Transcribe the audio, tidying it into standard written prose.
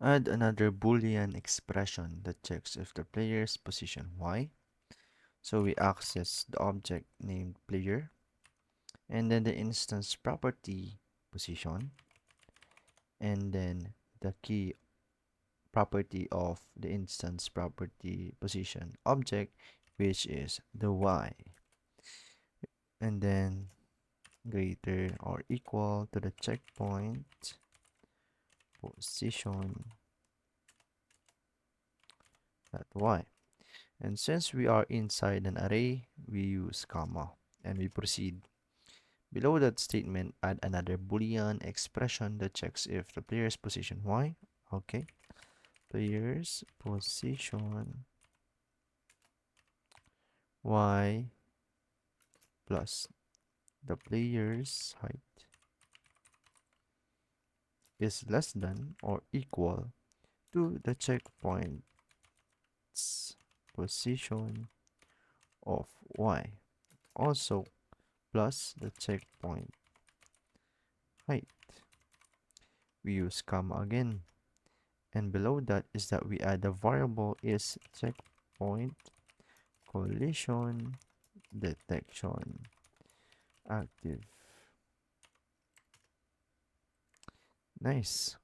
Add another Boolean expression that checks if the player's position y. So we access the object named player and then the instance property position and then the key property of the instance property position object, which is the y, and then greater or equal to the checkpoint position at y. And since we are inside an array, we use comma and we proceed. Below that statement, add another Boolean expression that checks if the player's position y. Okay, player's position y plus the player's height is less than or equal to the checkpoint's position of y. Also plus the checkpoint height. We use comma again. And below that is that we add a variable is checkpoint collision detection active. Nice.